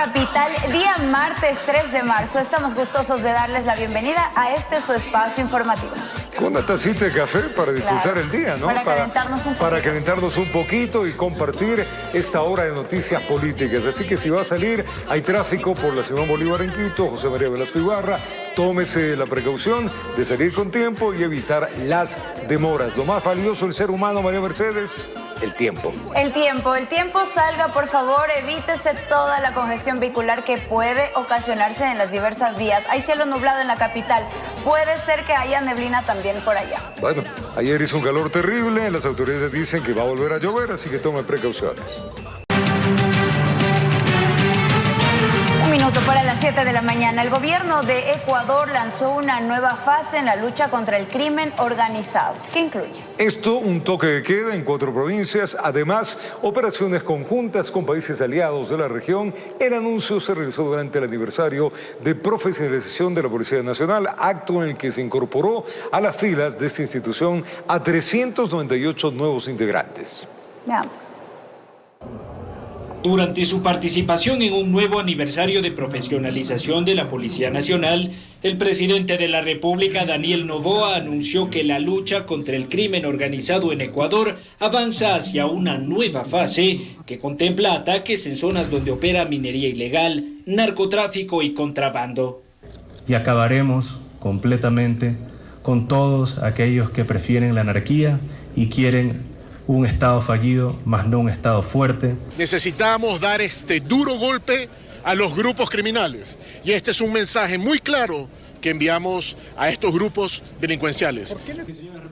capital, día martes 3 de marzo. Estamos gustosos de darles la bienvenida a este su espacio informativo. Con una tacita de café para disfrutar el día, ¿no? Para calentarnos un poquito. Para calentarnos un poquito y compartir esta hora de noticias políticas. Así que si va a salir, hay tráfico por la Simón Bolívar en Quito, José María Velasco Ibarra. Tómese la precaución de salir con tiempo y evitar las demoras. Lo más valioso del ser humano, María Mercedes, el tiempo. El tiempo, salga por favor, evítese toda la congestión vehicular que puede ocasionarse en las diversas vías. Hay cielo nublado en la capital, puede ser que haya neblina también por allá. Bueno, ayer hizo un calor terrible, las autoridades dicen que va a volver a llover, así que tome precauciones. Para las 7 de la mañana, el gobierno de Ecuador lanzó una nueva fase en la lucha contra el crimen organizado. ¿Qué incluye? Esto, un toque de queda en 4 provincias, además, operaciones conjuntas con países aliados de la región. El anuncio se realizó durante el aniversario de profesionalización de la Policía Nacional, acto en el que se incorporó a las filas de esta institución a 398 nuevos integrantes. Veamos. Durante su participación en un nuevo aniversario de profesionalización de la Policía Nacional, el presidente de la República, Daniel Noboa, anunció que la lucha contra el crimen organizado en Ecuador avanza hacia una nueva fase que contempla ataques en zonas donde opera minería ilegal, narcotráfico y contrabando. Y acabaremos completamente con todos aquellos que prefieren la anarquía y quieren un Estado fallido, más no un Estado fuerte. Necesitamos dar este duro golpe a los grupos criminales. Y este es un mensaje muy claro que enviamos a estos grupos delincuenciales.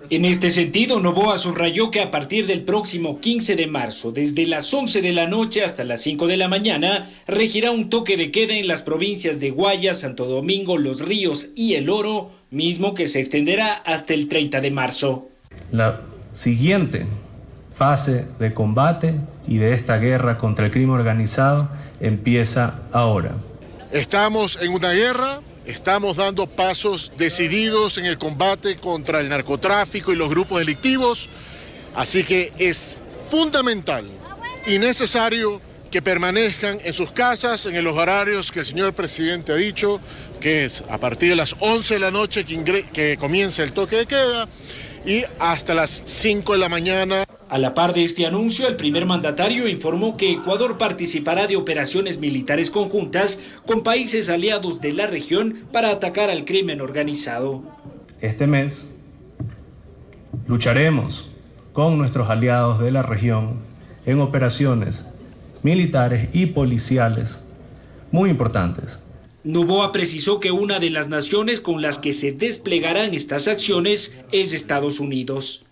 En este sentido, Noboa subrayó que a partir del próximo 15 de marzo, desde las 11 de la noche hasta las 5 de la mañana, regirá un toque de queda en las provincias de Guayas, Santo Domingo, Los Ríos y El Oro, mismo que se extenderá hasta el 30 de marzo. La siguiente fase de combate y de esta guerra contra el crimen organizado empieza ahora. Estamos en una guerra, estamos dando pasos decididos en el combate contra el narcotráfico y los grupos delictivos, así que es fundamental y necesario que permanezcan en sus casas en los horarios que el señor presidente ha dicho, que es a partir de las 11 de la noche que comienza el toque de queda y hasta las 5 de la mañana. A la par de este anuncio, el primer mandatario informó que Ecuador participará de operaciones militares conjuntas con países aliados de la región para atacar al crimen organizado. Este mes lucharemos con nuestros aliados de la región en operaciones militares y policiales muy importantes. Noboa precisó que una de las naciones con las que se desplegarán estas acciones es Estados Unidos.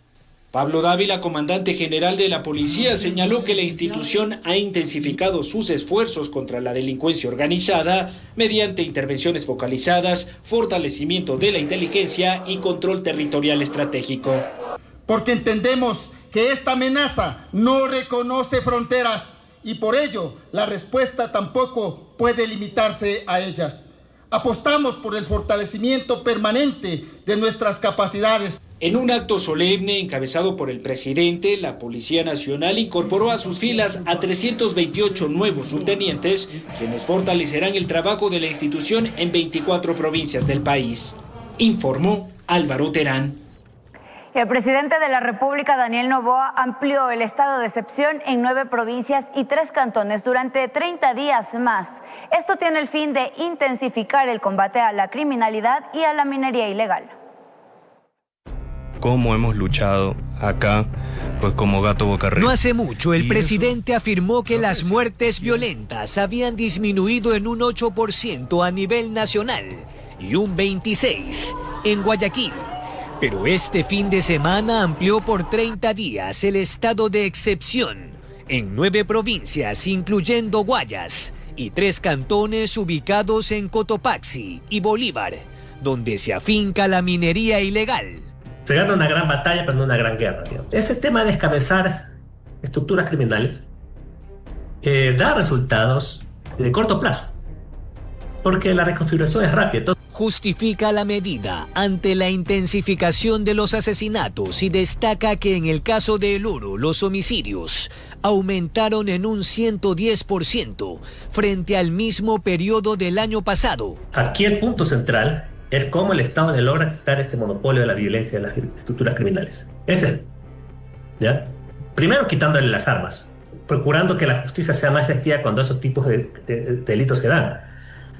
Pablo Dávila, comandante general de la policía, señaló que la institución ha intensificado sus esfuerzos contra la delincuencia organizada mediante intervenciones focalizadas, fortalecimiento de la inteligencia y control territorial estratégico. Porque entendemos que esta amenaza no reconoce fronteras y por ello la respuesta tampoco puede limitarse a ellas. Apostamos por el fortalecimiento permanente de nuestras capacidades. En un acto solemne encabezado por el presidente, la Policía Nacional incorporó a sus filas a 328 nuevos subtenientes, quienes fortalecerán el trabajo de la institución en 24 provincias del país. Informó Álvaro Terán. El presidente de la República, Daniel Noboa, amplió el estado de excepción en 9 provincias y 3 cantones durante 30 días más. Esto tiene el fin de intensificar el combate a la criminalidad y a la minería ilegal. ¿Cómo hemos luchado acá, pues como gato boca arriba? No hace mucho, el presidente afirmó que las muertes violentas habían disminuido en un 8% a nivel nacional y un 26% en Guayaquil. Pero este fin de semana amplió por 30 días el estado de excepción en 9 provincias, incluyendo Guayas, y 3 cantones ubicados en Cotopaxi y Bolívar, donde se afinca la minería ilegal. Se gana una gran batalla, pero no una gran guerra. Ese tema de descabezar estructuras criminales da resultados de corto plazo, porque la reconfiguración es rápida. justifica la medida ante la intensificación de los asesinatos y destaca que en el caso de El Oro los homicidios aumentaron en un 110% frente al mismo periodo del año pasado. Aquí el punto central es cómo el Estado le logra quitar este monopolio de la violencia de las estructuras criminales. Ese, ¿ya? Primero quitándole las armas, procurando que la justicia sea más efectiva cuando esos tipos de delitos se dan.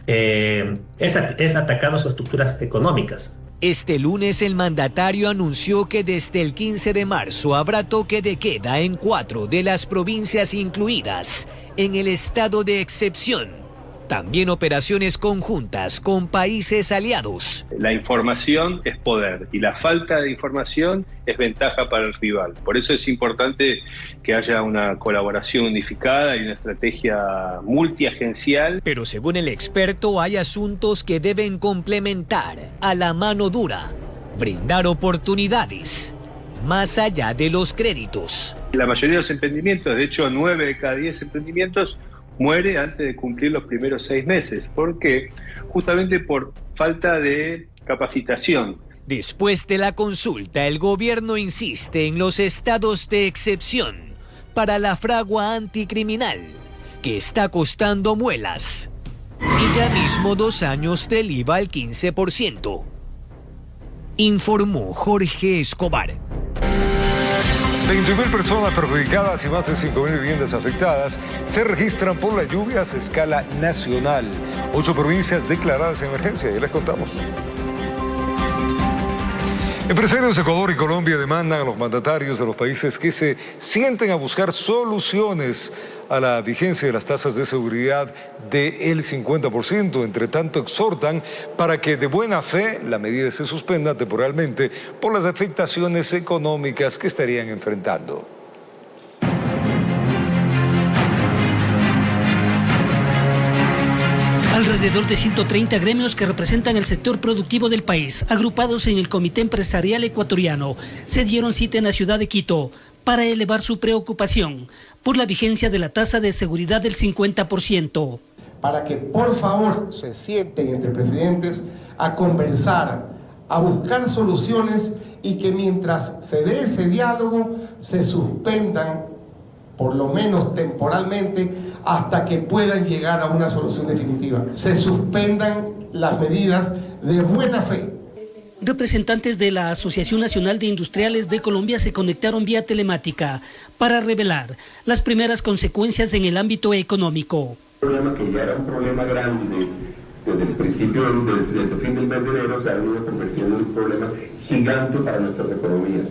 Es atacando sus estructuras económicas. Este lunes el mandatario anunció que desde el 15 de marzo habrá toque de queda en 4 de las provincias incluidas en el estado de excepción. También operaciones conjuntas con países aliados. La información es poder y la falta de información es ventaja para el rival. Por eso es importante que haya una colaboración unificada y una estrategia multiagencial. Pero según el experto, hay asuntos que deben complementar a la mano dura, brindar oportunidades, más allá de los créditos. La mayoría de los emprendimientos, de hecho 9 de cada 10 emprendimientos, muere antes de cumplir los primeros 6 meses. ¿Por qué? Justamente por falta de capacitación. Después de la consulta, el gobierno insiste en los estados de excepción para la fragua anticriminal, que está costando muelas. Y ya mismo 2 años del IVA al 15%. Informó Jorge Escobar. 20.000 personas perjudicadas y más de 5.000 viviendas afectadas se registran por las lluvias a escala nacional. 8 provincias declaradas en emergencia, ya les contamos. Empresarios de Ecuador y Colombia demandan a los mandatarios de los países que se sienten a buscar soluciones a la vigencia de las tasas de seguridad del 50%. Entre tanto, exhortan para que de buena fe la medida se suspenda temporalmente por las afectaciones económicas que estarían enfrentando. Alrededor de 130 gremios que representan el sector productivo del país, agrupados en el Comité Empresarial Ecuatoriano, se dieron cita en la ciudad de Quito para elevar su preocupación por la vigencia de la tasa de seguridad del 50%. Para que por favor se sienten entre presidentes a conversar, a buscar soluciones y que mientras se dé ese diálogo se suspendan, por lo menos temporalmente, hasta que puedan llegar a una solución definitiva. Se suspendan las medidas de buena fe. Representantes de la Asociación Nacional de Industriales de Colombia se conectaron vía telemática para revelar las primeras consecuencias en el ámbito económico. Un problema que ya era un problema grande desde el principio, desde el fin del mes de enero, se ha ido convirtiendo en un problema gigante para nuestras economías.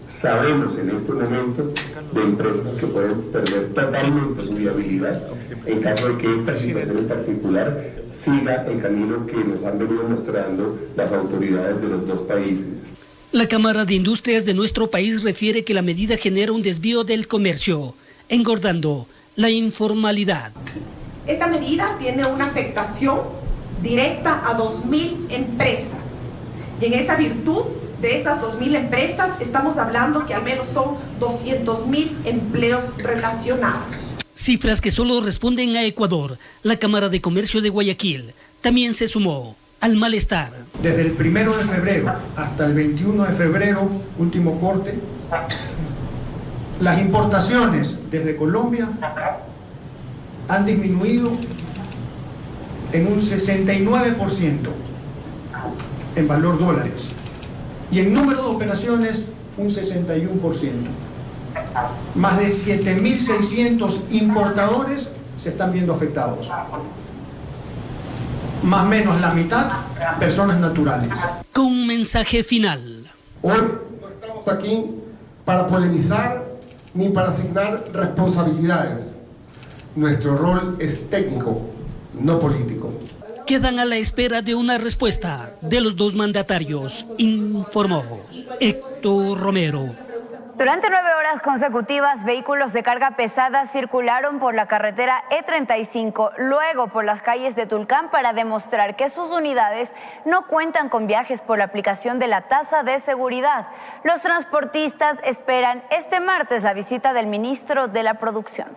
Sabemos en este momento de empresas que pueden perder totalmente su viabilidad en caso de que esta situación en particular siga el camino que nos han venido mostrando las autoridades de los dos países. La Cámara de Industrias de nuestro país refiere que la medida genera un desvío del comercio, engordando la informalidad. Esta medida tiene una afectación directa a 2.000 empresas y en esa virtud de esas 2.000 empresas estamos hablando que al menos son 200.000 empleos relacionados. Cifras que solo responden a Ecuador. La Cámara de Comercio de Guayaquil también se sumó al malestar. Desde el 1 de febrero hasta el 21 de febrero, último corte, las importaciones desde Colombia han disminuido en un 69% en valor dólares y en número de operaciones un 61%. Más de 7.600 importadores se están viendo afectados. Más o menos la mitad personas naturales. Con un mensaje final. Hoy no estamos aquí para polemizar ni para asignar responsabilidades. Nuestro rol es técnico, no político. Quedan a la espera de una respuesta de los dos mandatarios, informó Héctor Romero. Durante 9 horas consecutivas, vehículos de carga pesada circularon por la carretera E35, luego por las calles de Tulcán para demostrar que sus unidades no cuentan con viajes por la aplicación de la tasa de seguridad. Los transportistas esperan este martes la visita del ministro de la Producción.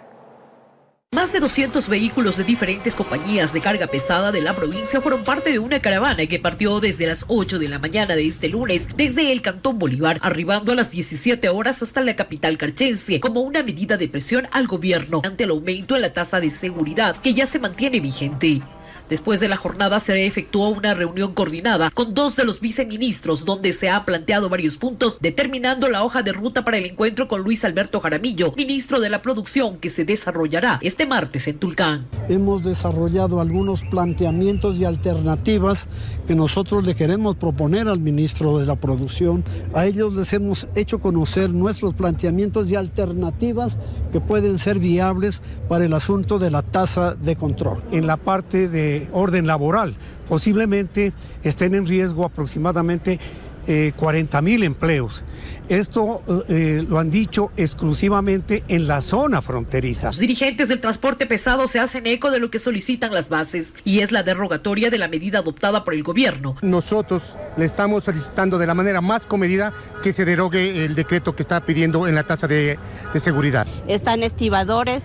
Más de 200 vehículos de diferentes compañías de carga pesada de la provincia fueron parte de una caravana que partió desde las 8 de la mañana de este lunes desde el Cantón Bolívar, arribando a las 17 horas hasta la capital carchense, como una medida de presión al gobierno ante el aumento en la tasa de seguridad que ya se mantiene vigente. Después de la jornada se efectuó una reunión coordinada con 2 de los viceministros donde se ha planteado varios puntos determinando la hoja de ruta para el encuentro con Luis Alberto Jaramillo, ministro de la Producción, que se desarrollará este martes en Tulcán. Hemos desarrollado algunos planteamientos y alternativas que nosotros le queremos proponer al ministro de la Producción. A ellos les hemos hecho conocer nuestros planteamientos y alternativas que pueden ser viables para el asunto de la tasa de control. En la parte de orden laboral, posiblemente estén en riesgo aproximadamente 40.000 empleos. Esto lo han dicho exclusivamente en la zona fronteriza. Los dirigentes del transporte pesado se hacen eco de lo que solicitan las bases y es la derogatoria de la medida adoptada por el gobierno. Nosotros le estamos solicitando de la manera más comedida que se derogue el decreto que está pidiendo en la tasa de seguridad. Están estibadores,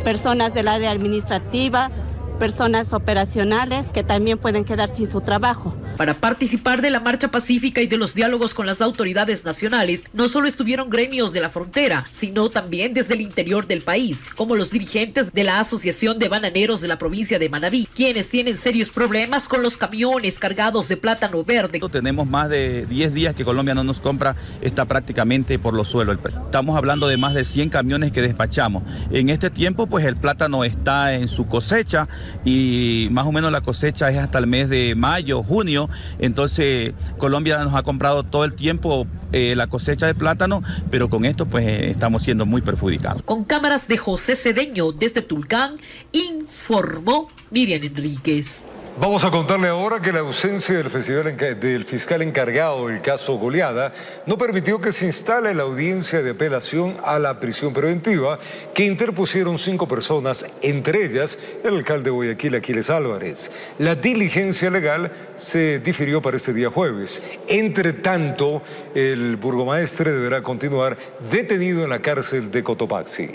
personas del área administrativa, personas operacionales que también pueden quedar sin su trabajo. Para participar de la marcha pacífica y de los diálogos con las autoridades nacionales, no solo estuvieron gremios de la frontera, sino también desde el interior del país, como los dirigentes de la Asociación de Bananeros de la provincia de Manabí, quienes tienen serios problemas con los camiones cargados de plátano verde. Tenemos más de 10 días que Colombia no nos compra, está prácticamente por los suelos. Estamos hablando de más de 100 camiones que despachamos. En este tiempo, pues el plátano está en su cosecha y más o menos la cosecha es hasta el mes de mayo, junio. Entonces Colombia nos ha comprado todo el tiempo la cosecha de plátano, pero con esto pues estamos siendo muy perjudicados. Con cámaras de José Cedeño desde Tulcán, informó Miriam Enríquez. Vamos a contarle ahora que la ausencia del fiscal encargado del caso Goleada no permitió que se instale la audiencia de apelación a la prisión preventiva que interpusieron 5 personas, entre ellas el alcalde de Guayaquil, Aquiles Álvarez. La diligencia legal se difirió para este día jueves. Entre tanto, el burgomaestre deberá continuar detenido en la cárcel de Cotopaxi.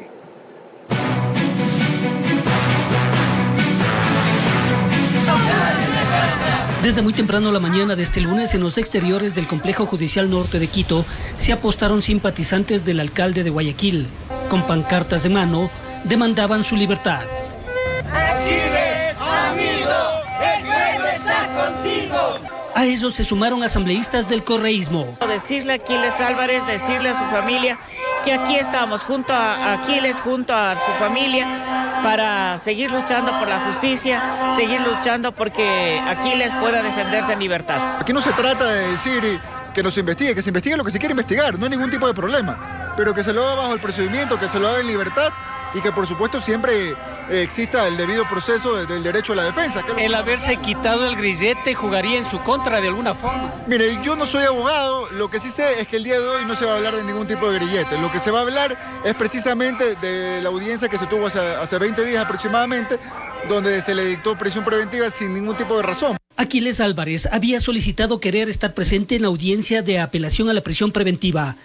Desde muy temprano la mañana de este lunes, en los exteriores del Complejo Judicial Norte de Quito, se apostaron simpatizantes del alcalde de Guayaquil. Con pancartas de mano, demandaban su libertad. Aquiles, amigo, el pueblo está contigo. A ellos se sumaron asambleístas del correísmo. Decirle a Aquiles Álvarez, decirle a su familia que aquí estamos, junto a Aquiles, junto a su familia, para seguir luchando por la justicia, seguir luchando porque Aquiles pueda defenderse en libertad. Aquí no se trata de decir que se investigue lo que se quiere investigar, no hay ningún tipo de problema, pero que se lo haga bajo el procedimiento, que se lo haga en libertad y que por supuesto siempre exista el debido proceso del derecho a la defensa. El haberse quitado el grillete jugaría en su contra de alguna forma. Mire, yo no soy abogado, lo que sí sé es que el día de hoy no se va a hablar de ningún tipo de grillete. Lo que se va a hablar es precisamente de la audiencia que se tuvo hace 20 días aproximadamente, donde se le dictó prisión preventiva sin ningún tipo de razón. Aquiles Álvarez había solicitado querer estar presente en la audiencia de apelación a la prisión preventiva,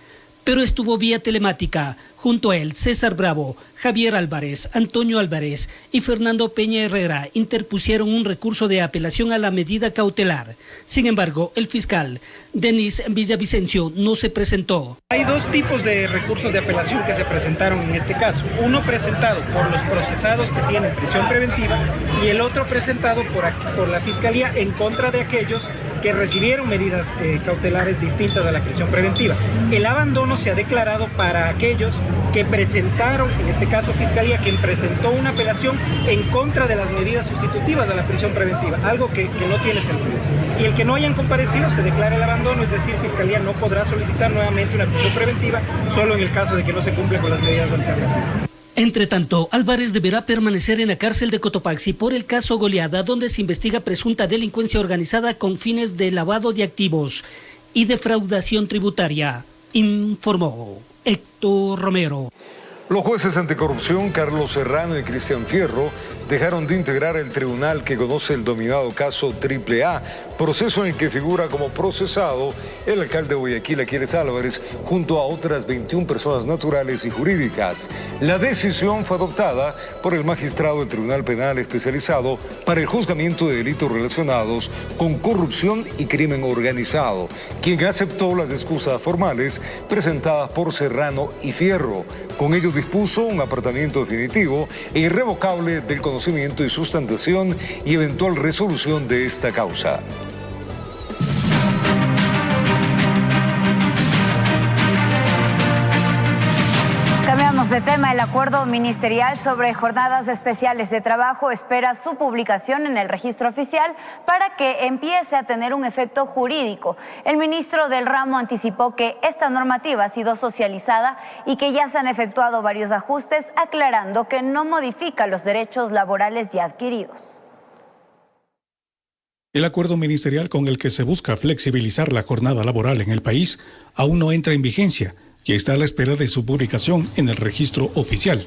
pero estuvo vía telemática. Junto a él, César Bravo, Javier Álvarez, Antonio Álvarez y Fernando Peña Herrera interpusieron un recurso de apelación a la medida cautelar. Sin embargo, el fiscal, Denis Villavicencio, no se presentó. Hay 2 tipos de recursos de apelación que se presentaron en este caso. Uno presentado por los procesados que tienen prisión preventiva y el otro presentado por la Fiscalía en contra de aquellos que recibieron medidas cautelares distintas a la prisión preventiva. El abandono se ha declarado para aquellos que presentaron, en este caso Fiscalía, quien presentó una apelación en contra de las medidas sustitutivas de la prisión preventiva, algo que no tiene sentido. Y el que no hayan comparecido se declara el abandono, es decir, Fiscalía no podrá solicitar nuevamente una prisión preventiva solo en el caso de que no se cumpla con las medidas alternativas. Entre tanto, Álvarez deberá permanecer en la cárcel de Cotopaxi por el caso Goleada, donde se investiga presunta delincuencia organizada con fines de lavado de activos y defraudación tributaria, informó Héctor Romero. Los jueces anticorrupción Carlos Serrano y Cristian Fierro dejaron de integrar el tribunal que conoce el dominado caso AAA, proceso en el que figura como procesado el alcalde de Guayaquil, Aquiles Álvarez, junto a otras 21 personas naturales y jurídicas. La decisión fue adoptada por el magistrado del Tribunal Penal Especializado para el juzgamiento de delitos relacionados con corrupción y crimen organizado, quien aceptó las excusas formales presentadas por Serrano y Fierro. Con ello dispuso un apartamiento definitivo e irrevocable del conocimiento y sustentación y eventual resolución de esta causa. Cambiamos de tema. El acuerdo ministerial sobre jornadas especiales de trabajo espera su publicación en el registro oficial para que empiece a tener un efecto jurídico. El ministro del ramo anticipó que esta normativa ha sido socializada y que ya se han efectuado varios ajustes, aclarando que no modifica los derechos laborales ya adquiridos. El acuerdo ministerial con el que se busca flexibilizar la jornada laboral en el país aún no entra en vigencia y está a la espera de su publicación en el registro oficial.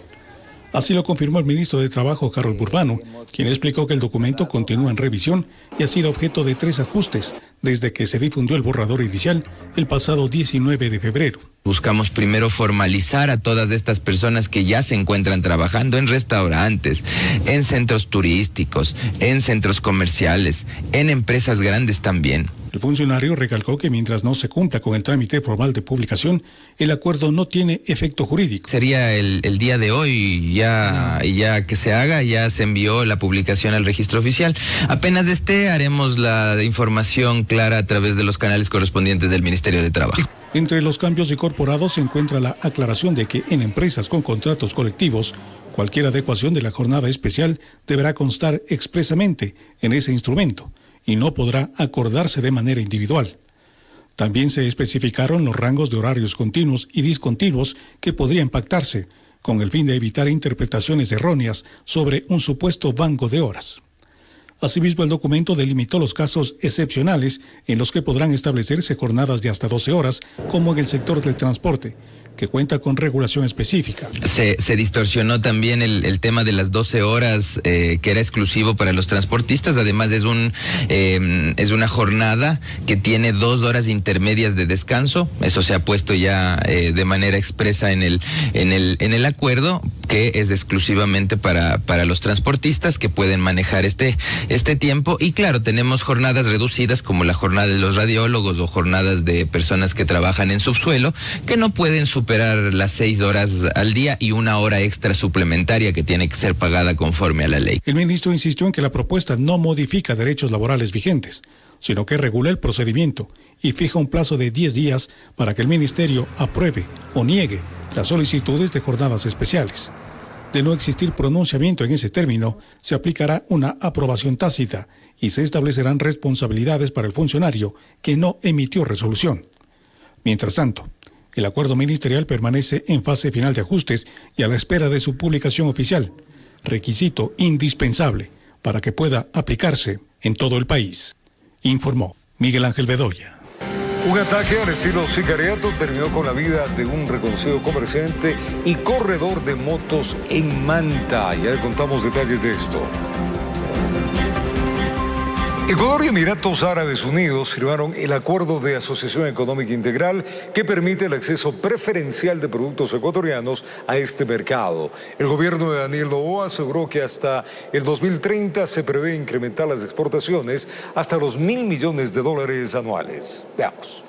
Así lo confirmó el ministro de Trabajo, Harold Burbano, quien explicó que el documento continúa en revisión y ha sido objeto de 3 ajustes desde que se difundió el borrador inicial el pasado 19 de febrero. Buscamos primero formalizar a todas estas personas que ya se encuentran trabajando en restaurantes, en centros turísticos, en centros comerciales, en empresas grandes también. El funcionario recalcó que mientras no se cumpla con el trámite formal de publicación, el acuerdo no tiene efecto jurídico. Sería el día de hoy, ya que se haga, ya se envió la publicación al registro oficial. Apenas esté, haremos la información clara a través de los canales correspondientes del Ministerio de Trabajo. Entre los cambios incorporados se encuentra la aclaración de que en empresas con contratos colectivos, cualquier adecuación de la jornada especial deberá constar expresamente en ese instrumento y no podrá acordarse de manera individual. También se especificaron los rangos de horarios continuos y discontinuos que podrían pactarse, con el fin de evitar interpretaciones erróneas sobre un supuesto banco de horas. Asimismo, el documento delimitó los casos excepcionales en los que podrán establecerse jornadas de hasta 12 horas, como en el sector del transporte, que cuenta con regulación específica. Se distorsionó también el tema de las 12 horas que era exclusivo para los transportistas. Además es una jornada que tiene 2 horas intermedias de descanso. Eso se ha puesto ya de manera expresa en el acuerdo, que es exclusivamente para los transportistas que pueden manejar este tiempo. Y claro, tenemos jornadas reducidas como la jornada de los radiólogos o jornadas de personas que trabajan en subsuelo, que no pueden superar las 6 horas al día y 1 hora extra suplementaria que tiene que ser pagada conforme a la ley. El ministro insistió en que la propuesta no modifica derechos laborales vigentes, sino que regula el procedimiento y fija un plazo de 10 días para que el ministerio apruebe o niegue las solicitudes de jornadas especiales. De no existir pronunciamiento en ese término, se aplicará una aprobación tácita y se establecerán responsabilidades para el funcionario que no emitió resolución. Mientras tanto, el acuerdo ministerial permanece en fase final de ajustes y a la espera de su publicación oficial, requisito indispensable para que pueda aplicarse en todo el país, informó Miguel Ángel Bedoya. Un ataque al estilo sicariato terminó con la vida de un reconocido comerciante y corredor de motos en Manta. Ya le contamos detalles de esto. Ecuador y Emiratos Árabes Unidos firmaron el Acuerdo de Asociación Económica Integral que permite el acceso preferencial de productos ecuatorianos a este mercado. El gobierno de Daniel Noboa aseguró que hasta el 2030 se prevé incrementar las exportaciones hasta los $1.000 millones anuales. Veamos.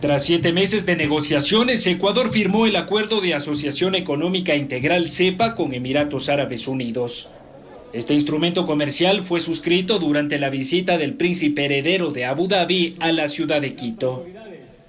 Tras 7 meses de negociaciones, Ecuador firmó el Acuerdo de Asociación Económica Integral CEPA con Emiratos Árabes Unidos. Este instrumento comercial fue suscrito durante la visita del príncipe heredero de Abu Dhabi a la ciudad de Quito.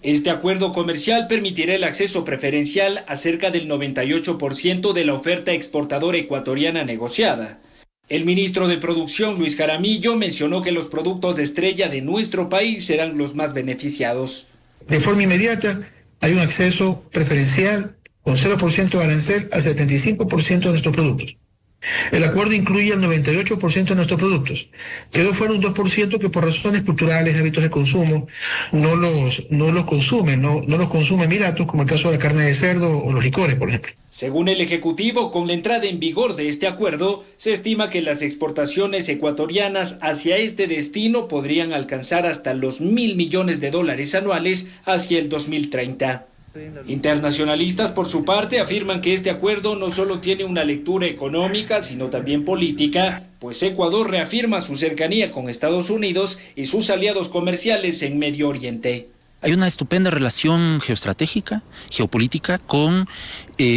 Este acuerdo comercial permitirá el acceso preferencial a cerca del 98% de la oferta exportadora ecuatoriana negociada. El ministro de Producción, Luis Jaramillo, mencionó que los productos de estrella de nuestro país serán los más beneficiados. De forma inmediata hay un acceso preferencial con 0% de arancel al 75% de nuestros productos. El acuerdo incluye el 98% de nuestros productos. Quedó fuera un 2% que por razones culturales, de hábitos de consumo, no los consume Emiratos, como el caso de la carne de cerdo o los licores, por ejemplo. Según el Ejecutivo, con la entrada en vigor de este acuerdo, se estima que las exportaciones ecuatorianas hacia este destino podrían alcanzar hasta los $1.000 millones anuales hacia el 2030. Internacionalistas, por su parte, afirman que este acuerdo no solo tiene una lectura económica, sino también política, pues Ecuador reafirma su cercanía con Estados Unidos y sus aliados comerciales en Medio Oriente. Hay una estupenda relación geoestratégica, geopolítica, con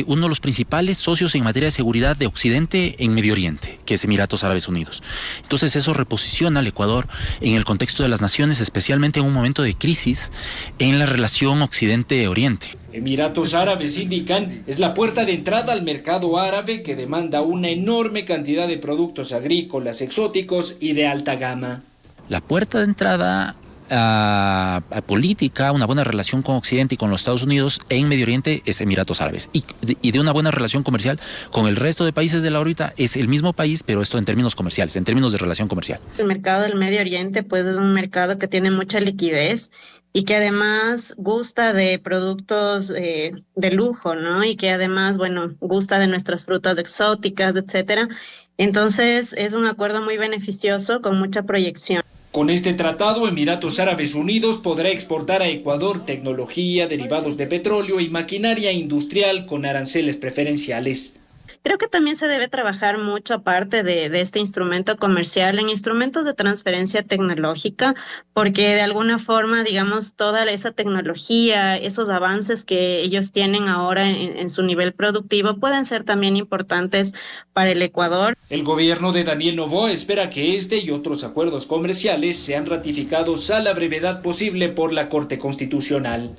uno de los principales socios en materia de seguridad de Occidente en Medio Oriente, que es Emiratos Árabes Unidos. Entonces eso reposiciona al Ecuador en el contexto de las naciones, especialmente en un momento de crisis en la relación Occidente-Oriente. Emiratos Árabes, indican, es la puerta de entrada al mercado árabe que demanda una enorme cantidad de productos agrícolas exóticos y de alta gama. La puerta de entrada a política, una buena relación con Occidente y con los Estados Unidos en Medio Oriente es Emiratos Árabes, y de una buena relación comercial con el resto de países de la órbita es el mismo país, pero esto en términos comerciales, en términos de relación comercial. El mercado del Medio Oriente pues es un mercado que tiene mucha liquidez y que además gusta de productos de lujo, ¿no? Y que además, bueno, gusta de nuestras frutas exóticas, etcétera. Entonces es un acuerdo muy beneficioso con mucha proyección. Con este tratado, Emiratos Árabes Unidos podrá exportar a Ecuador tecnología, derivados de petróleo y maquinaria industrial con aranceles preferenciales. Creo que también se debe trabajar mucho, aparte de este instrumento comercial, en instrumentos de transferencia tecnológica, porque de alguna forma, digamos, toda esa tecnología, esos avances que ellos tienen ahora en su nivel productivo, pueden ser también importantes para el Ecuador. El gobierno de Daniel Noboa espera que este y otros acuerdos comerciales sean ratificados a la brevedad posible por la Corte Constitucional.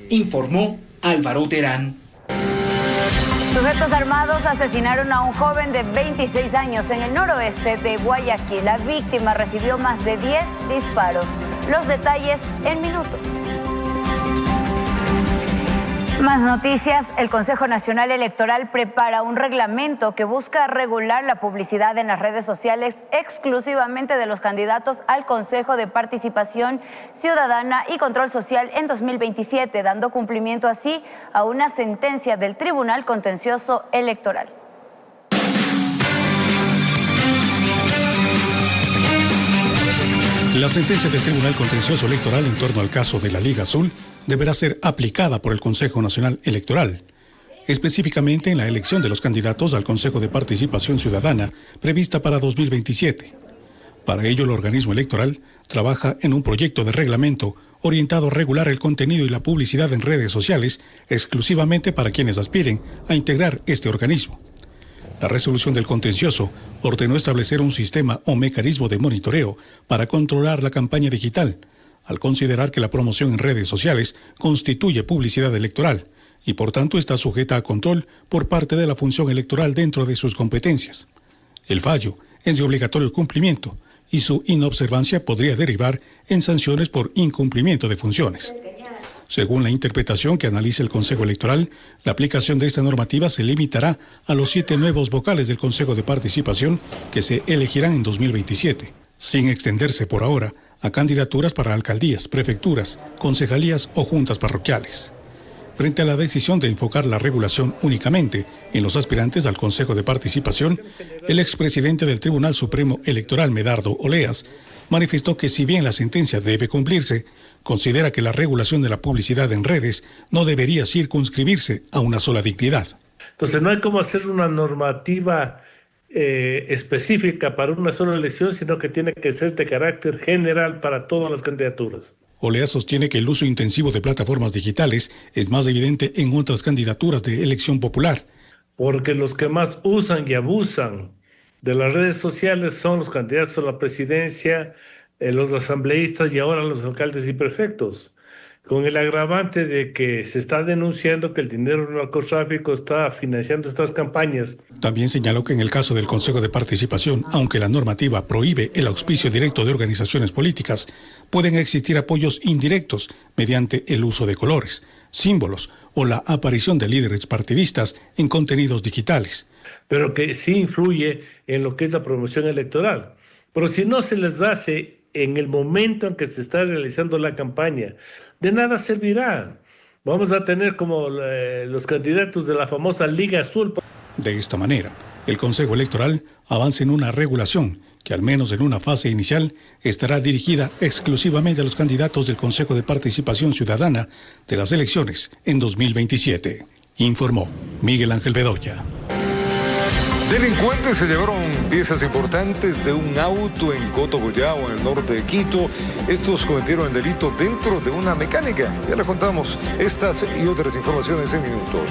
Informó Álvaro Terán. Sujetos armados asesinaron a un joven de 26 años en el noroeste de Guayaquil. La víctima recibió más de 10 disparos. Los detalles en minutos. Más noticias. El Consejo Nacional Electoral prepara un reglamento que busca regular la publicidad en las redes sociales exclusivamente de los candidatos al Consejo de Participación Ciudadana y Control Social en 2027, dando cumplimiento así a una sentencia del Tribunal Contencioso Electoral. La sentencia del Tribunal Contencioso Electoral en torno al caso de la Liga Azul deberá ser aplicada por el Consejo Nacional Electoral, específicamente en la elección de los candidatos al Consejo de Participación Ciudadana prevista para 2027. Para ello, el organismo electoral trabaja en un proyecto de reglamento orientado a regular el contenido y la publicidad en redes sociales exclusivamente para quienes aspiren a integrar este organismo. La resolución del contencioso ordenó establecer un sistema o mecanismo de monitoreo para controlar la campaña digital, al considerar que la promoción en redes sociales constituye publicidad electoral y por tanto está sujeta a control por parte de la función electoral dentro de sus competencias. El fallo es de obligatorio cumplimiento y su inobservancia podría derivar en sanciones por incumplimiento de funciones. Según la interpretación que analiza el Consejo Electoral, la aplicación de esta normativa se limitará a los 7 nuevos vocales del Consejo de Participación que se elegirán en 2027, sin extenderse por ahora a candidaturas para alcaldías, prefecturas, concejalías o juntas parroquiales. Frente a la decisión de enfocar la regulación únicamente en los aspirantes al Consejo de Participación, el expresidente del Tribunal Supremo Electoral, Medardo Oleas, manifestó que si bien la sentencia debe cumplirse, considera que la regulación de la publicidad en redes no debería circunscribirse a una sola dignidad. Entonces no hay como hacer una normativa específica para una sola elección, sino que tiene que ser de carácter general para todas las candidaturas. Oleas sostiene que el uso intensivo de plataformas digitales es más evidente en otras candidaturas de elección popular. Porque los que más usan y abusan de las redes sociales son los candidatos a la presidencia, los asambleístas y ahora los alcaldes y prefectos, con el agravante de que se está denunciando que el dinero del narcotráfico está financiando estas campañas. También señaló que en el caso del Consejo de Participación, aunque la normativa prohíbe el auspicio directo de organizaciones políticas, pueden existir apoyos indirectos mediante el uso de colores, símbolos o la aparición de líderes partidistas en contenidos digitales, pero que sí influye en lo que es la promoción electoral. Pero si no se les hace en el momento en que se está realizando la campaña, de nada servirá. Vamos a tener como los candidatos de la famosa Liga Azul. De esta manera, el Consejo Electoral avanza en una regulación que al menos en una fase inicial estará dirigida exclusivamente a los candidatos del Consejo de Participación Ciudadana de las elecciones en 2027, informó Miguel Ángel Bedoya. Delincuentes se llevaron piezas importantes de un auto en Cotobollao, en el norte de Quito. Estos cometieron el delito dentro de una mecánica. Ya les contamos estas y otras informaciones en minutos.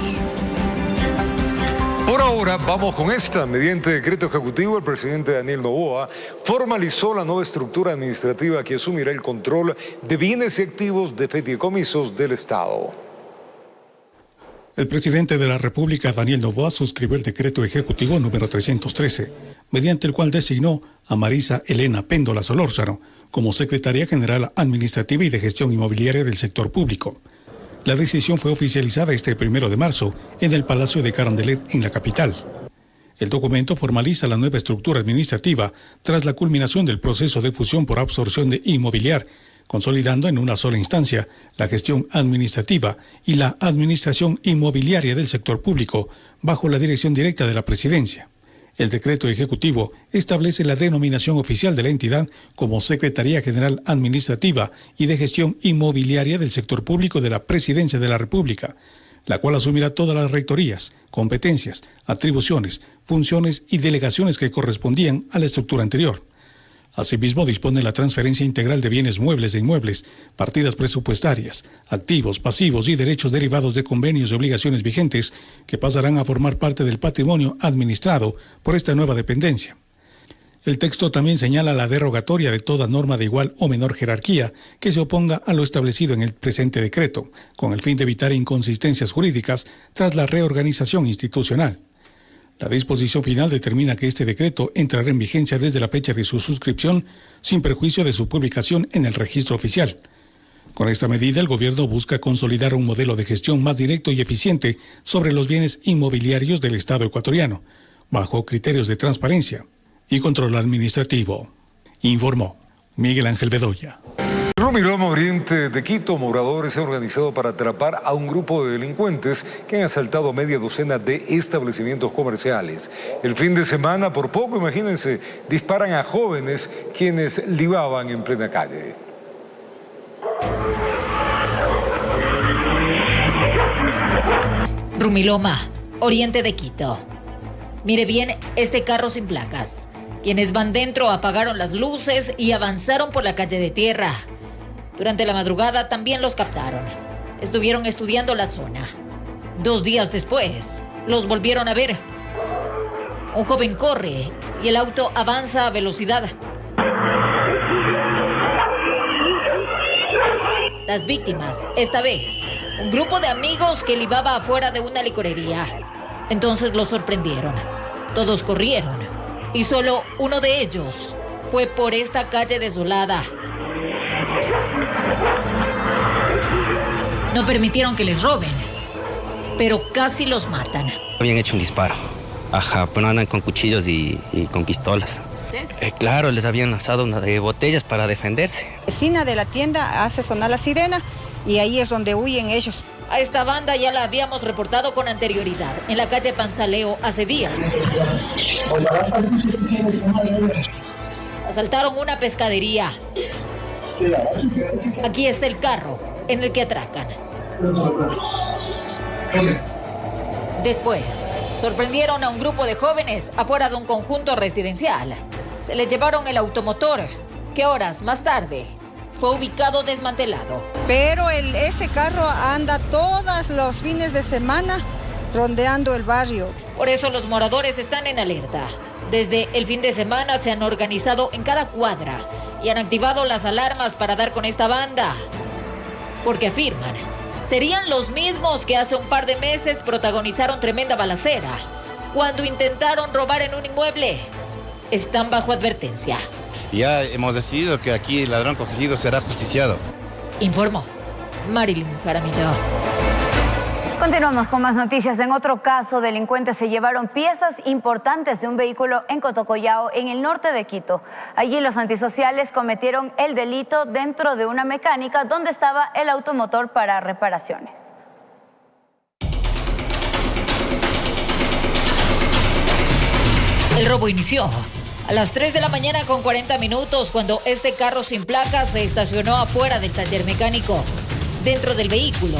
Por ahora, vamos con esta. Mediante decreto ejecutivo, el presidente Daniel Noboa formalizó la nueva estructura administrativa que asumirá el control de bienes y activos de fideicomisos del Estado. El presidente de la República, Daniel Noboa, suscribió el decreto ejecutivo número 313, mediante el cual designó a Marisa Elena Péndola Solórzano como secretaria general administrativa y de gestión inmobiliaria del sector público. La decisión fue oficializada este 1 de marzo en el Palacio de Carondelet, en la capital. El documento formaliza la nueva estructura administrativa tras la culminación del proceso de fusión por absorción de Inmobiliar, consolidando en una sola instancia la gestión administrativa y la administración inmobiliaria del sector público bajo la dirección directa de la Presidencia. El decreto ejecutivo establece la denominación oficial de la entidad como Secretaría General Administrativa y de Gestión Inmobiliaria del Sector Público de la Presidencia de la República, la cual asumirá todas las rectorías, competencias, atribuciones, funciones y delegaciones que correspondían a la estructura anterior. Asimismo, dispone la transferencia integral de bienes muebles e inmuebles, partidas presupuestarias, activos, pasivos y derechos derivados de convenios y obligaciones vigentes que pasarán a formar parte del patrimonio administrado por esta nueva dependencia. El texto también señala la derogatoria de toda norma de igual o menor jerarquía que se oponga a lo establecido en el presente decreto, con el fin de evitar inconsistencias jurídicas tras la reorganización institucional. La disposición final determina que este decreto entrará en vigencia desde la fecha de su suscripción, sin perjuicio de su publicación en el registro oficial. Con esta medida, el gobierno busca consolidar un modelo de gestión más directo y eficiente sobre los bienes inmobiliarios del Estado ecuatoriano, bajo criterios de transparencia y control administrativo, informó Miguel Ángel Bedoya. Rumiloma Oriente de Quito, moradores se han organizado para atrapar a un grupo de delincuentes que han asaltado media docena de establecimientos comerciales. El fin de semana, por poco, imagínense, disparan a jóvenes quienes libaban en plena calle. Rumiloma, Oriente de Quito. Mire bien este carro sin placas. Quienes van dentro apagaron las luces y avanzaron por la calle de tierra. Durante la madrugada también los captaron. Estuvieron estudiando la zona. 2 días después, los volvieron a ver. Un joven corre y el auto avanza a velocidad. Las víctimas, esta vez, un grupo de amigos que libaba afuera de una licorería. Entonces los sorprendieron. Todos corrieron y solo uno de ellos fue por esta calle desolada. No permitieron que les roben, pero casi los matan. Habían hecho un disparo. Ajá, pero andan con cuchillos y con pistolas. Claro, les habían lanzado botellas para defenderse. La vecina de la tienda hace sonar la sirena y ahí es donde huyen ellos. A esta banda ya la habíamos reportado con anterioridad, en la calle Panzaleo hace días. Asaltaron una pescadería. Aquí está el carro en el que atracan. Después, sorprendieron a un grupo de jóvenes afuera de un conjunto residencial. Se les llevaron el automotor, que horas más tarde fue ubicado desmantelado. Pero ese carro anda todos los fines de semana rondeando el barrio. Por eso los moradores están en alerta. Desde el fin de semana se han organizado en cada cuadra y han activado las alarmas para dar con esta banda. Porque afirman, serían los mismos que hace un par de meses protagonizaron tremenda balacera cuando intentaron robar en un inmueble. Están bajo advertencia. Ya hemos decidido que aquí el ladrón cogido será justiciado. Informó Marilyn Jaramillo. Continuamos con más noticias. En otro caso, delincuentes se llevaron piezas importantes de un vehículo en Cotocollao, en el norte de Quito. Allí los antisociales cometieron el delito dentro de una mecánica donde estaba el automotor para reparaciones. El robo inició a las 3 de la mañana con 40 minutos cuando este carro sin placas se estacionó afuera del taller mecánico. Dentro del vehículo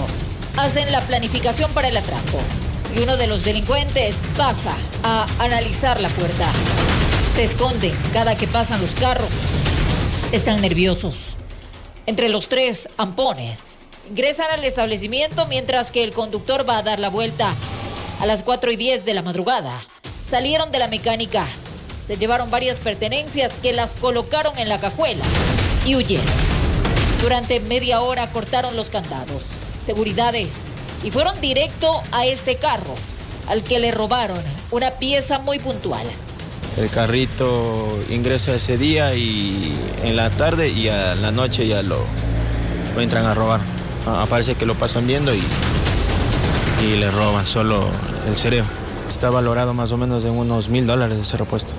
hacen la planificación para el atraco y uno de los delincuentes baja a analizar la puerta. Se esconden cada que pasan los carros. Están nerviosos. Entre los tres ampones ingresan al establecimiento mientras que el conductor va a dar la vuelta. A las 4:10 de la madrugada salieron de la mecánica. Se llevaron varias pertenencias que las colocaron en la cajuela y huyeron. Durante media hora cortaron los candados, seguridades y fueron directo a este carro, al que le robaron una pieza muy puntual. El carrito ingresa ese día y en la tarde y a la noche ya lo entran a robar. Parece que lo pasan viendo y le roban solo el cerebro. Está valorado más o menos en unos $1,000 ese repuesto.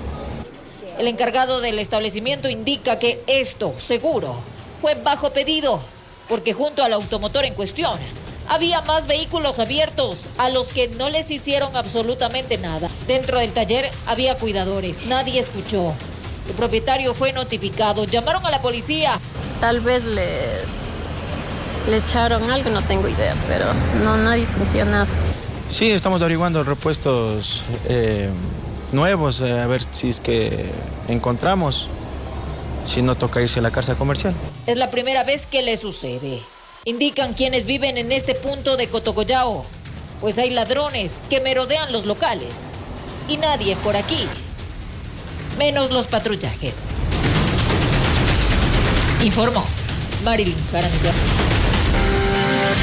El encargado del establecimiento indica que esto, seguro, fue bajo pedido, porque junto al automotor en cuestión había más vehículos abiertos a los que no les hicieron absolutamente nada. Dentro del taller había cuidadores, nadie escuchó. El propietario fue notificado, llamaron a la policía. Tal vez le echaron algo, no tengo idea, pero no, nadie sintió nada. Sí, estamos averiguando repuestos nuevos, a ver si es que encontramos, si no toca irse a la casa comercial. Es la primera vez que le sucede. Indican quienes viven en este punto de Cotocollao, pues hay ladrones que merodean los locales y nadie por aquí, menos los patrullajes. Informó Marilyn Jaramillo.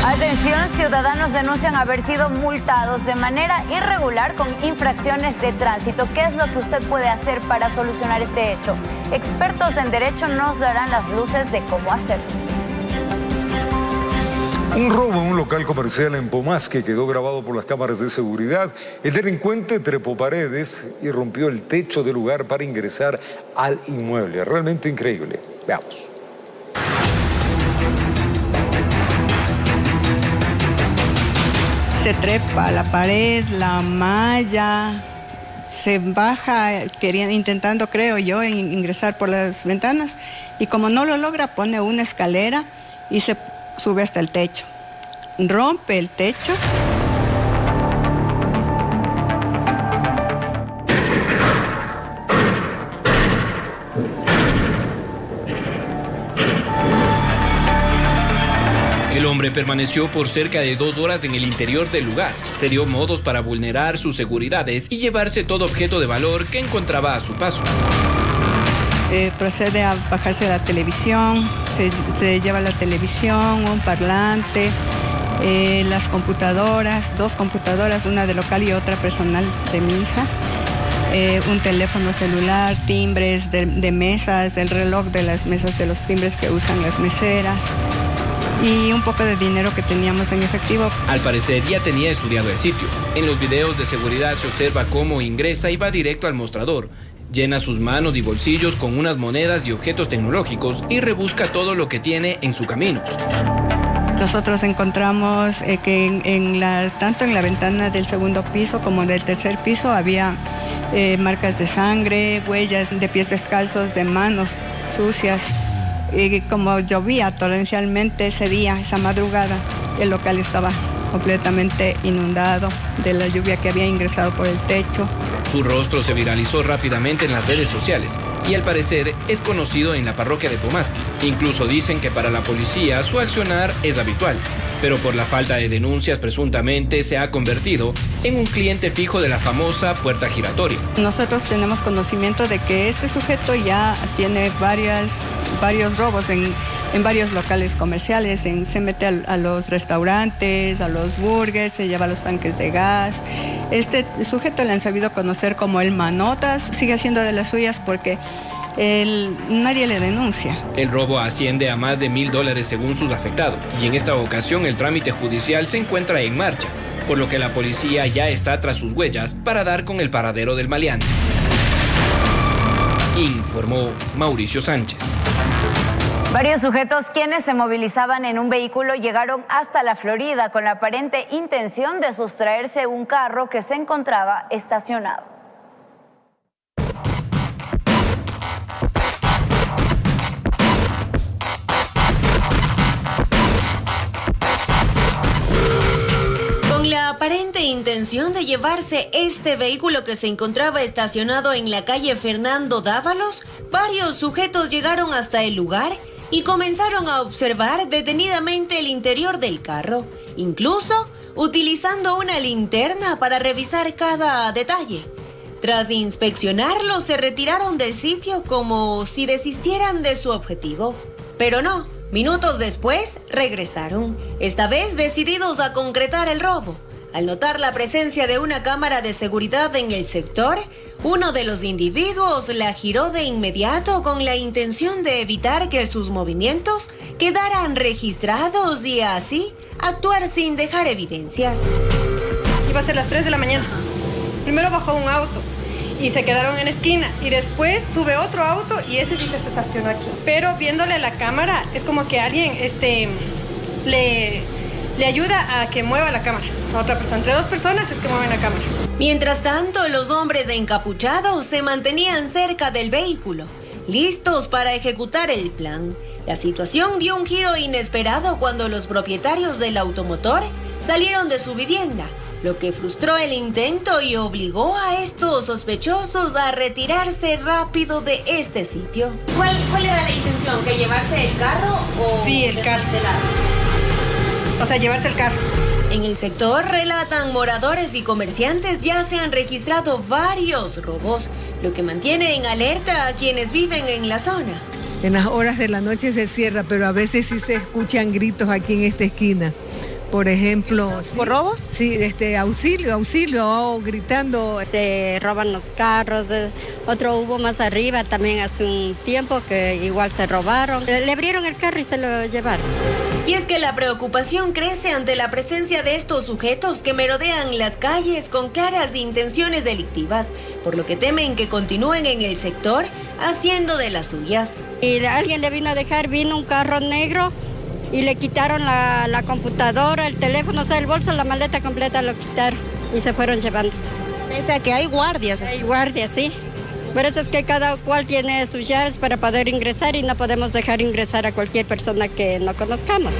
Atención, ciudadanos denuncian haber sido multados de manera irregular con infracciones de tránsito. ¿Qué es lo que usted puede hacer para solucionar este hecho? Expertos en derecho nos darán las luces de cómo hacerlo. Un robo en un local comercial en Pomasque quedó grabado por las cámaras de seguridad. El delincuente trepó paredes y rompió el techo del lugar para ingresar al inmueble. Realmente increíble. Veamos. Se trepa a la pared, la malla, se baja intentando, creo yo, ingresar por las ventanas y como no lo logra pone una escalera y se sube hasta el techo. Rompe el techo. El hombre permaneció por cerca de 2 horas en el interior del lugar. Se dio modos para vulnerar sus seguridades y llevarse todo objeto de valor que encontraba a su paso. Procede a bajarse la televisión, se lleva la televisión, un parlante, las computadoras, 2 computadoras, una de local y otra personal de mi hija, un teléfono celular, timbres de mesas, el reloj de las mesas de los timbres que usan las meseras y un poco de dinero que teníamos en efectivo. Al parecer ya tenía estudiado el sitio. En los videos de seguridad se observa cómo ingresa y va directo al mostrador. Llena sus manos y bolsillos con unas monedas y objetos tecnológicos y rebusca todo lo que tiene en su camino. Nosotros encontramos que tanto en la ventana del segundo piso como del tercer piso había marcas de sangre, huellas de pies descalzos, de manos sucias. Y como llovía torrencialmente ese día, esa madrugada, el local estaba completamente inundado de la lluvia que había ingresado por el techo. Su rostro se viralizó rápidamente en las redes sociales y al parecer es conocido en la parroquia de Pomasque. Incluso dicen que para la policía su accionar es habitual, pero por la falta de denuncias presuntamente se ha convertido en un cliente fijo de la famosa puerta giratoria. Nosotros tenemos conocimiento de que este sujeto ya tiene varios robos en varios locales comerciales, se mete a los restaurantes, a los burgers, se lleva los tanques de gas. Este sujeto le han sabido conocer como el Manotas, sigue haciendo de las suyas porque nadie le denuncia. El robo asciende a más de $1,000 según sus afectados y en esta ocasión el trámite judicial se encuentra en marcha. por lo que la policía ya está tras sus huellas para dar con el paradero del maleante. Informó Mauricio Sánchez. Varios sujetos quienes se movilizaban en un vehículo llegaron hasta la Florida con la aparente intención de sustraerse un carro que se encontraba estacionado. Con la aparente intención de llevarse este vehículo que se encontraba estacionado en la calle Fernando Dávalos, varios sujetos llegaron hasta el lugar y comenzaron a observar detenidamente el interior del carro, incluso utilizando una linterna para revisar cada detalle. Tras inspeccionarlo, se retiraron del sitio como si desistieran de su objetivo. Pero no, minutos después regresaron, esta vez decididos a concretar el robo. Al notar la presencia de una cámara de seguridad en el sector, uno de los individuos la giró de inmediato con la intención de evitar que sus movimientos quedaran registrados y así actuar sin dejar evidencias. Iba a ser las 3 de la mañana. Primero bajó un auto y se quedaron en la esquina y después sube otro auto y ese sí se estacionó aquí. Pero viéndole a la cámara es como que alguien le ayuda a que mueva la cámara a otra persona. Entre dos personas es que mueven la cámara. Mientras tanto, los hombres encapuchados se mantenían cerca del vehículo, listos para ejecutar el plan. La situación dio un giro inesperado cuando los propietarios del automotor salieron de su vivienda, lo que frustró el intento y obligó a estos sospechosos a retirarse rápido de este sitio. ¿Cuál era la intención? ¿Que llevarse el carro o...? Sí, el carro. O sea, llevarse el carro. En el sector, relatan moradores y comerciantes, ya se han registrado varios robos, lo que mantiene en alerta a quienes viven en la zona. En las horas de la noche se cierra, pero a veces sí se escuchan gritos aquí en esta esquina. Por ejemplo... ¿Por robos? Sí, auxilio, gritando. Se roban los carros, otro hubo más arriba también hace un tiempo que igual se robaron. Le abrieron el carro y se lo llevaron. Y es que la preocupación crece ante la presencia de estos sujetos que merodean las calles con claras intenciones delictivas, por lo que temen que continúen en el sector haciendo de las suyas. Y alguien le vino un carro negro y le quitaron la computadora, el teléfono, o sea, el bolso, la maleta completa lo quitaron y se fueron llevándose. Pese a que hay guardias. Hay guardias, sí. Por eso es que cada cual tiene sus llaves para poder ingresar y no podemos dejar ingresar a cualquier persona que no conozcamos.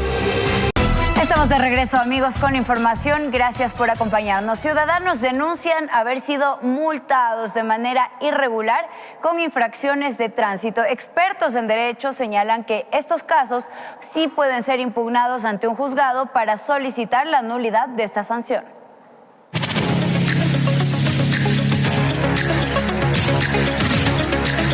Estamos de regreso, amigos, con información. Gracias por acompañarnos. Ciudadanos denuncian haber sido multados de manera irregular con infracciones de tránsito. Expertos en derecho señalan que estos casos sí pueden ser impugnados ante un juzgado para solicitar la nulidad de esta sanción.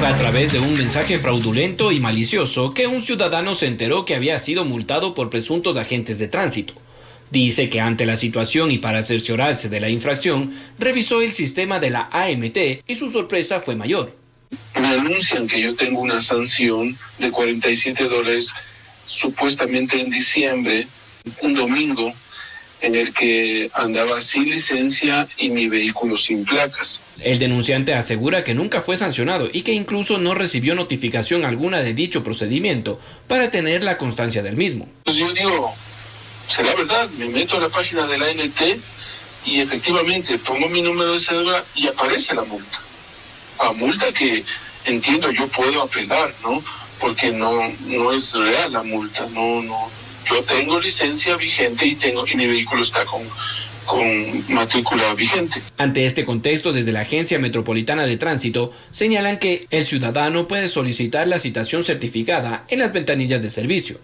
A través de un mensaje fraudulento y malicioso que un ciudadano se enteró que había sido multado por presuntos agentes de tránsito. Dice que ante la situación y para cerciorarse de la infracción, revisó el sistema de la AMT y su sorpresa fue mayor. Me anuncian que yo tengo una sanción de $47 supuestamente en diciembre, un domingo, en el que andaba sin licencia y mi vehículo sin placas. El denunciante asegura que nunca fue sancionado y que incluso no recibió notificación alguna de dicho procedimiento para tener la constancia del mismo. Pues yo digo, será verdad, me meto a la página de la ANT y efectivamente pongo mi número de cédula y aparece la multa. A multa que entiendo yo puedo apelar, ¿no? Porque no es real la multa, no. Yo tengo licencia vigente y mi vehículo está con matrícula vigente. Ante este contexto, desde la Agencia Metropolitana de Tránsito señalan que el ciudadano puede solicitar la citación certificada en las ventanillas de servicio.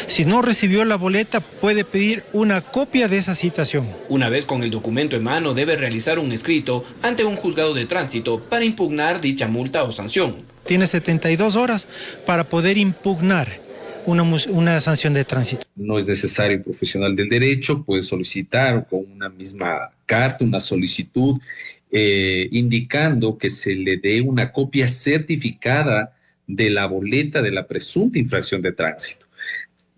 Si no recibió la boleta, puede pedir una copia de esa citación. Una vez con el documento en mano, debe realizar un escrito ante un juzgado de tránsito para impugnar dicha multa o sanción. Tiene 72 horas para poder impugnar una sanción de tránsito. No es necesario un profesional del derecho, puede solicitar con una misma carta, una solicitud, indicando que se le dé una copia certificada de la boleta de la presunta infracción de tránsito.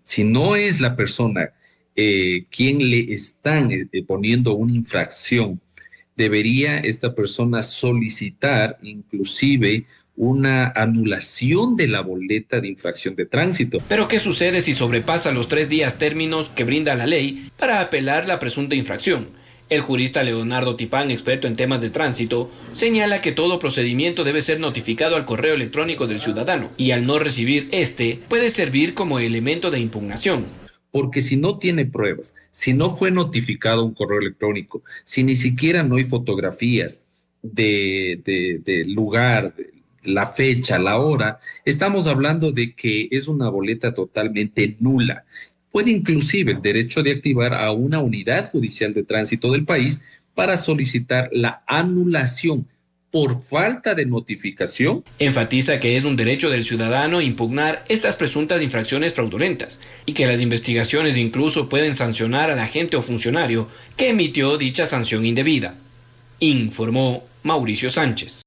Si no es la persona quien le están poniendo una infracción, debería esta persona solicitar inclusive una anulación de la boleta de infracción de tránsito. Pero ¿qué sucede si sobrepasa los 3 días términos que brinda la ley para apelar la presunta infracción? El jurista Leonardo Tipán, experto en temas de tránsito, señala que todo procedimiento debe ser notificado al correo electrónico del ciudadano y al no recibir puede servir como elemento de impugnación. Porque si no tiene pruebas, si no fue notificado un correo electrónico, si ni siquiera no hay fotografías del lugar, la fecha, la hora, estamos hablando de que es una boleta totalmente nula. Puede inclusive el derecho de activar a una unidad judicial de tránsito del país para solicitar la anulación por falta de notificación. Enfatiza que es un derecho del ciudadano impugnar estas presuntas infracciones fraudulentas y que las investigaciones incluso pueden sancionar al agente o funcionario que emitió dicha sanción indebida. Informó Mauricio Sánchez.